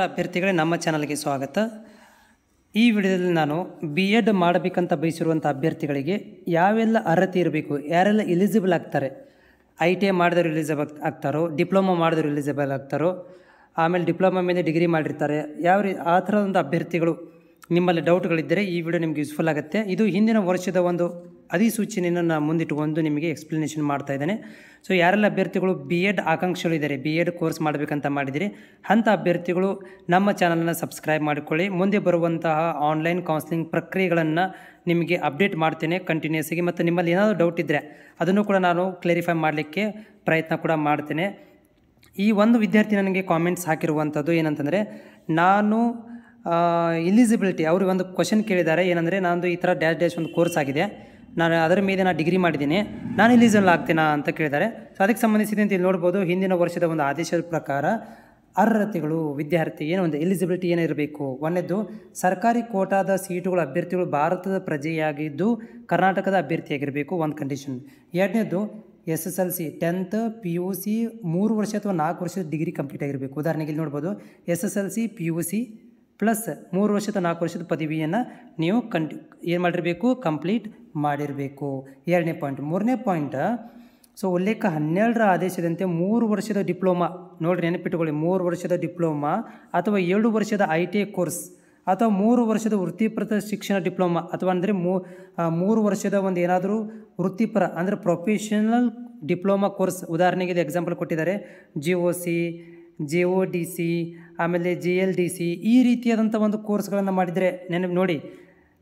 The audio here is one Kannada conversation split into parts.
ಅಭ್ಯರ್ಥಿಗಳೇ, ನಮ್ಮ ಚಾನಲ್ಗೆ ಸ್ವಾಗತ. ಈ ವಿಡಿಯೋದಲ್ಲಿ ನಾನು BEd ಮಾಡಬೇಕಂತ ಬಯಸಿರುವಂಥ ಅಭ್ಯರ್ಥಿಗಳಿಗೆ ಯಾವೆಲ್ಲ ಅರ್ಹತೆ ಇರಬೇಕು, ಯಾರೆಲ್ಲ ಎಲಿಜಿಬಲ್ ಆಗ್ತಾರೆ, ITI ಮಾಡಿದವರು ಎಲಿಜಿಬಲ್ ಆಗ್ತಾರೋ, ಡಿಪ್ಲೊಮಾ ಮಾಡಿದವರು ಎಲಿಜಿಬಲ್ ಆಗ್ತಾರೋ, ಆಮೇಲೆ ಡಿಪ್ಲೊಮಾ ಮೇಲೆ ಡಿಗ್ರಿ ಮಾಡಿರ್ತಾರೆ, ಆ ಥರ ಒಂದು ಅಭ್ಯರ್ಥಿಗಳು ನಿಮ್ಮಲ್ಲಿ ಡೌಟ್ಗಳಿದ್ದರೆ ಈ ವಿಡಿಯೋ ನಿಮಗೆ ಯೂಸ್ಫುಲ್ ಆಗುತ್ತೆ. ಇದು ಹಿಂದಿನ ವರ್ಷದ ಒಂದು ಅಧಿಸೂಚನೆಯನ್ನು ನಾನು ಮುಂದಿಟ್ಟುಕೊಂಡು ನಿಮಗೆ ಎಕ್ಸ್ಪ್ಲನೇಷನ್ ಮಾಡ್ತಾ ಇದ್ದೇನೆ. ಸೊ ಯಾರೆಲ್ಲ ಅಭ್ಯರ್ಥಿಗಳು BEd ಆಕಾಂಕ್ಷಿಗಳಿದ್ದಾರೆ, BEd ಕೋರ್ಸ್ ಮಾಡಬೇಕಂತ ಮಾಡಿದಿರಿ, ಅಂಥ ಅಭ್ಯರ್ಥಿಗಳು ನಮ್ಮ ಚಾನಲನ್ನು ಸಬ್ಸ್ಕ್ರೈಬ್ ಮಾಡಿಕೊಳ್ಳಿ. ಮುಂದೆ ಬರುವಂತಹ ಆನ್ಲೈನ್ ಕೌನ್ಸಿಲಿಂಗ್ ಪ್ರಕ್ರಿಯೆಗಳನ್ನು ನಿಮಗೆ ಅಪ್ಡೇಟ್ ಮಾಡ್ತೇನೆ ಕಂಟಿನ್ಯೂಸ್ ಆಗಿ. ಮತ್ತು ನಿಮ್ಮಲ್ಲಿ ಏನಾದರೂ ಡೌಟ್ ಇದ್ದರೆ ಅದನ್ನು ಕೂಡ ನಾನು ಕ್ಲಾರಿಫೈ ಮಾಡಲಿಕ್ಕೆ ಪ್ರಯತ್ನ ಕೂಡ ಮಾಡ್ತೇನೆ. ಈ ಒಂದು ವಿದ್ಯಾರ್ಥಿ ನನಗೆ ಕಾಮೆಂಟ್ಸ್ ಹಾಕಿರುವಂಥದ್ದು ಏನಂತಂದರೆ, ನಾನು ಎಲಿಜಿಬಿಲಿಟಿ ಅವ್ರಿಗೆ ಒಂದು ಕ್ವಶನ್ ಕೇಳಿದ್ದಾರೆ. ಏನಂದರೆ, ನಂದು ಈ ಥರ ಡ್ಯಾಶ್ ಒಂದು ಕೋರ್ಸ್ ಆಗಿದೆ, ನಾನು ಅದರ ಮೇಲೆ ನಾನು ಡಿಗ್ರಿ ಮಾಡಿದ್ದೀನಿ, ನಾನು ಎಲಿಜಿಬಲ್ ಆಗ್ತೀನಾ ಅಂತ ಕೇಳಿದ್ದಾರೆ. ಸೊ ಅದಕ್ಕೆ ಸಂಬಂಧಿಸಿದಂತೆ ಇಲ್ಲಿ ನೋಡ್ಬೋದು, ಹಿಂದಿನ ವರ್ಷದ ಒಂದು ಆದೇಶದ ಪ್ರಕಾರ ಅರ್ಹತೆಗಳು ವಿದ್ಯಾರ್ಥಿ ಒಂದು ಎಲಿಜಿಬಿಲಿಟಿ ಏನಿರಬೇಕು. ಒಂದನೇದು, ಸರ್ಕಾರಿ ಕೋಟಾದ ಸೀಟುಗಳ ಅಭ್ಯರ್ಥಿಗಳು ಭಾರತದ ಪ್ರಜೆಯಾಗಿದ್ದು ಕರ್ನಾಟಕದ ಅಭ್ಯರ್ಥಿಯಾಗಿರಬೇಕು, ಒಂದು ಕಂಡೀಷನ್. ಎರಡನೇದು, SSLC 10th PUC 3 ವರ್ಷ ಅಥವಾ 4 ವರ್ಷದ ಡಿಗ್ರಿ ಕಂಪ್ಲೀಟ್ ಆಗಿರಬೇಕು. ಉದಾಹರಣೆಗೆ ಇಲ್ಲಿ ನೋಡ್ಬೋದು, SSLC PUC ಪ್ಲಸ್ 3 ವರ್ಷದ 4 ವರ್ಷದ ಪದವಿಯನ್ನು ನೀವು ಏನು ಮಾಡಿರಬೇಕು, ಕಂಪ್ಲೀಟ್ ಮಾಡಿರಬೇಕು. ಎರಡನೇ ಪಾಯಿಂಟ್. ಮೂರನೇ ಪಾಯಿಂಟ್, ಸೊ ಉಲ್ಲೇಖ 12ರ ಆದೇಶದಂತೆ 3 ವರ್ಷದ ಡಿಪ್ಲೊಮಾ, ನೋಡಿರಿ ನೆನಪಿಟ್ಟುಕೊಳ್ಳಿ, 3 ವರ್ಷದ ಡಿಪ್ಲೊಮಾ ಅಥವಾ 7 ವರ್ಷದ ITI ಕೋರ್ಸ್ ಅಥವಾ 3 ವರ್ಷದ ವೃತ್ತಿಪರ ಶಿಕ್ಷಣ ಡಿಪ್ಲೊಮಾ ಅಥವಾ ಅಂದರೆ 3 ವರ್ಷದ ಒಂದು ಏನಾದರೂ ವೃತ್ತಿಪರ ಅಂದರೆ ಪ್ರೊಫೆಷನಲ್ ಡಿಪ್ಲೊಮಾ ಕೋರ್ಸ್. ಉದಾಹರಣೆಗೆ ಇದು ಎಕ್ಸಾಂಪಲ್ ಕೊಟ್ಟಿದ್ದಾರೆ, GOC, JODC, ಆಮೇಲೆ JLDC, ಈ ರೀತಿಯಾದಂಥ ಒಂದು ಕೋರ್ಸ್ಗಳನ್ನು ಮಾಡಿದರೆ ನೆನಪು ನೋಡಿ,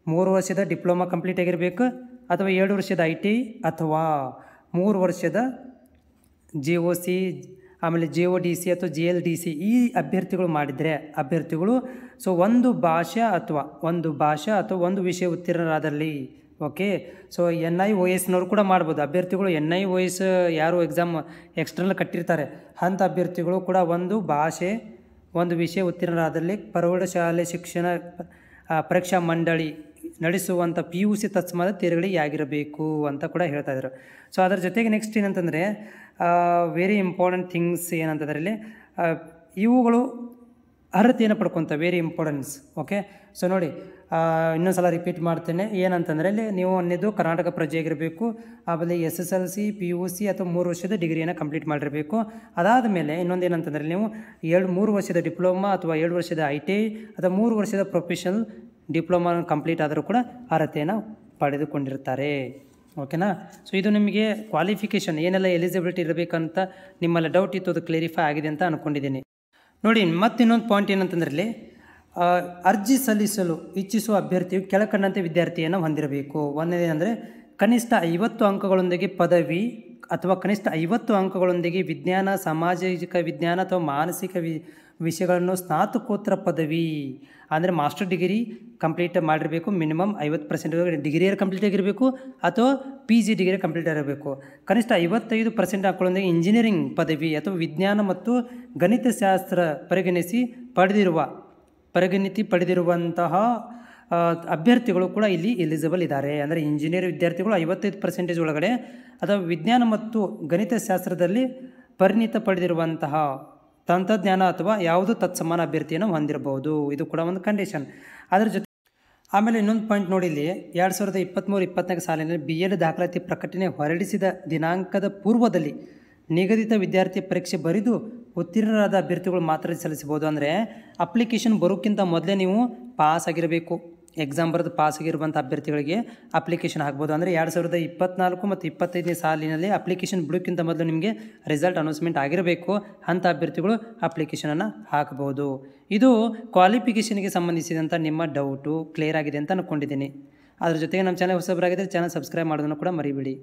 3 ವರ್ಷದ ಡಿಪ್ಲೊಮಾ ಕಂಪ್ಲೀಟ್ ಆಗಿರಬೇಕು ಅಥವಾ 7 ವರ್ಷದ ITI ಅಥವಾ 3 ವರ್ಷದ JOC, ಆಮೇಲೆ JODC ಅಥವಾ JLDC ಈ ಅಭ್ಯರ್ಥಿಗಳು ಮಾಡಿದರೆ ಅಭ್ಯರ್ಥಿಗಳು ಸೊ ಒಂದು ಭಾಷೆ ಅಥವಾ ಒಂದು ವಿಷಯ ಉತ್ತೀರ್ಣರಾದಲ್ಲಿ, ಓಕೆ. ಸೊ NIOSನವರು ಕೂಡ ಮಾಡ್ಬೋದು. ಅಭ್ಯರ್ಥಿಗಳು NIOS ಯಾರು ಎಕ್ಸಾಮ್ ಎಕ್ಸ್ಟರ್ನಲ್ ಕಟ್ಟಿರ್ತಾರೆ ಅಂಥ ಅಭ್ಯರ್ಥಿಗಳು ಕೂಡ ಒಂದು ಭಾಷೆ ಒಂದು ವಿಷಯ ಉತ್ತೀರ್ಣರಾದಲ್ಲಿ ಪ್ರೌಢಶಾಲೆ ಶಿಕ್ಷಣ ಪರೀಕ್ಷಾ ಮಂಡಳಿ ನಡೆಸುವಂಥ PUC ತತ್ಸಮದ ತೇರ್ಗಡೆಯಾಗಿರಬೇಕು ಅಂತ ಕೂಡ ಹೇಳ್ತಾ ಇದ್ರು. ಸೊ ಅದರ ಜೊತೆಗೆ ನೆಕ್ಸ್ಟ್ ಏನಂತಂದರೆ, ವೆರಿ ಇಂಪಾರ್ಟೆಂಟ್ ಥಿಂಗ್ಸ್ ಏನಂತಂದರೆ ಇಲ್ಲಿ ಇವುಗಳು ಅರ್ಹತೆಯನ್ನು ಪಡ್ಕೊತ, ವೆರಿ ಇಂಪಾರ್ಟೆನ್ಸ್, ಓಕೆ. ಸೊ ನೋಡಿ, ಇನ್ನೊಂದು ಸಲ ರಿಪೀಟ್ ಮಾಡ್ತೇನೆ. ಏನಂತಂದರೆ ಇಲ್ಲಿ ನೀವು ಅನ್ನೋದು ಕರ್ನಾಟಕ ಪ್ರಜೆಯಾಗಿರಬೇಕು, ಆಮೇಲೆ SSLC PUC ಅಥವಾ 3 ವರ್ಷದ ಡಿಗ್ರಿಯನ್ನು ಕಂಪ್ಲೀಟ್ ಮಾಡಿರಬೇಕು. ಅದಾದ ಮೇಲೆ ಇನ್ನೊಂದು ಏನಂತಂದರೆ, ನೀವು 3 ವರ್ಷದ ಡಿಪ್ಲೊಮಾ ಅಥವಾ 7 ವರ್ಷದ ITI ಅಥವಾ 3 ವರ್ಷದ ಪ್ರೊಫೆಷನಲ್ ಡಿಪ್ಲೊಮಾ ಕಂಪ್ಲೀಟ್ ಆದರೂ ಕೂಡ ಅರ್ಹತೆಯನ್ನು ಪಡೆದುಕೊಂಡಿರ್ತಾರೆ, ಓಕೆನಾ. ಸೊ ಇದು ನಿಮಗೆ ಕ್ವಾಲಿಫಿಕೇಷನ್ ಏನೆಲ್ಲ ಎಲಿಜಿಬಿಲಿಟಿ ಇರಬೇಕಂತ ನಿಮ್ಮಲ್ಲಿ ಡೌಟ್ ಇತ್ತು, ಅದು ಕ್ಲೇರಿಫೈ ಆಗಿದೆ ಅಂತ ಅಂದ್ಕೊಂಡಿದ್ದೀನಿ. ನೋಡಿ, ಮತ್ತು ಇನ್ನೊಂದು ಪಾಯಿಂಟ್ ಏನಂತಂದ್ರಲ್ಲಿ, ಅರ್ಜಿ ಸಲ್ಲಿಸಲು ಇಚ್ಛಿಸುವ ಅಭ್ಯರ್ಥಿಯು ಕೆಳಕಂಡಂತೆ ವಿದ್ಯಾರ್ಥಿಯನ್ನು ಹೊಂದಿರಬೇಕು. ಒಂದೇನೆಂದರೆ, ಕನಿಷ್ಠ 50 ಅಂಕಗಳೊಂದಿಗೆ ಪದವಿ ಅಥವಾ ಕನಿಷ್ಠ 50 ಅಂಕಗಳೊಂದಿಗೆ ವಿಜ್ಞಾನ, ಸಾಮಾಜಿಕ ವಿಜ್ಞಾನ ಅಥವಾ ಮಾನಸಿಕ ವಿಷಯಗಳನ್ನು ಸ್ನಾತಕೋತ್ತರ ಪದವಿ ಅಂದರೆ ಮಾಸ್ಟರ್ ಡಿಗ್ರಿ ಕಂಪ್ಲೀಟ್ ಮಾಡಿರಬೇಕು. ಮಿನಿಮಮ್ 50% ಡಿಗ್ರಿಯರ್ ಕಂಪ್ಲೀಟ್ ಆಗಿರಬೇಕು ಅಥವಾ PG ಡಿಗ್ರಿ ಕಂಪ್ಲೀಟ್ ಆಗಿರಬೇಕು. ಕನಿಷ್ಠ 55% ಅಂಕಗಳೊಂದಿಗೆ ಇಂಜಿನಿಯರಿಂಗ್ ಪದವಿ ಅಥವಾ ವಿಜ್ಞಾನ ಮತ್ತು ಗಣಿತಶಾಸ್ತ್ರ ಪರಿಗಣಿತಿ ಪಡೆದಿರುವಂತಹ ಅಭ್ಯರ್ಥಿಗಳು ಕೂಡ ಇಲ್ಲಿ ಎಲಿಜಿಬಲ್ ಇದ್ದಾರೆ. ಅಂದರೆ ಇಂಜಿನಿಯರ್ ವಿದ್ಯಾರ್ಥಿಗಳು 55% ಒಳಗಡೆ ಅಥವಾ ವಿಜ್ಞಾನ ಮತ್ತು ಗಣಿತಶಾಸ್ತ್ರದಲ್ಲಿ ಪರಿಣಿತ ಪಡೆದಿರುವಂತಹ ತಂತ್ರಜ್ಞಾನ ಅಥವಾ ಯಾವುದೋ ತತ್ಸಮಾನ ಅಭ್ಯರ್ಥಿಯನ್ನು ಹೊಂದಿರಬಹುದು. ಇದು ಕೂಡ ಒಂದು ಕಂಡೀಷನ್. ಅದರ ಜೊತೆ ಆಮೇಲೆ ಇನ್ನೊಂದು ಪಾಯಿಂಟ್ ನೋಡಿ, ಇಲ್ಲಿ 2023-24 ಸಾಲಿನಲ್ಲಿ BEd ದಾಖಲಾತಿ ಪ್ರಕಟಣೆ ಹೊರಡಿಸಿದ ದಿನಾಂಕದ ಪೂರ್ವದಲ್ಲಿ ನಿಗದಿತ ವಿದ್ಯಾರ್ಥಿ ಪರೀಕ್ಷೆ ಬರೆದು ಉತ್ತೀರ್ಣರಾದ ಅಭ್ಯರ್ಥಿಗಳು ಮಾತ್ರ ಸಲ್ಲಿಸಬಹುದು. ಅಂದರೆ ಅಪ್ಲಿಕೇಶನ್ ಬರೋಕ್ಕಿಂತ ಮೊದಲೇ ನೀವು ಪಾಸ್ ಆಗಿರಬೇಕು. ಎಕ್ಸಾಮ್ ಬರೆದು ಪಾಸ್ ಆಗಿರುವಂಥ ಅಭ್ಯರ್ಥಿಗಳಿಗೆ ಅಪ್ಲಿಕೇಶನ್ ಹಾಕ್ಬೋದು. ಅಂದರೆ 2024 ಮತ್ತು 25ನೇ ಸಾಲಿನಲ್ಲಿ ಅಪ್ಲಿಕೇಶನ್ ಬಿಡೋಕ್ಕಿಂತ ಮೊದಲು ನಿಮಗೆ ರಿಸಲ್ಟ್ ಅನೌನ್ಸ್ಮೆಂಟ್ ಆಗಿರಬೇಕು. ಅಂಥ ಅಭ್ಯರ್ಥಿಗಳು ಅಪ್ಲಿಕೇಶನನ್ನು ಹಾಕಬಹುದು. ಇದು ಕ್ವಾಲಿಫಿಕೇಷನ್ಗೆ ಸಂಬಂಧಿಸಿದಂಥ ನಿಮ್ಮ ಡೌಟು ಕ್ಲಿಯರ್ ಆಗಿದೆ ಅಂತ ಅಂದ್ಕೊಂಡಿದ್ದೀನಿ. ಅದ್ರ ಜೊತೆಗೆ ನಮ್ಮ ಚಾನಲ್ ಹೊಸಬರಾಗಿದ್ದರೆ ಚಾನಲ್ ಸಬ್ಸ್ಕ್ರೈಬ್ ಮಾಡೋದನ್ನು ಕೂಡ ಮರಿಬೇಡಿ.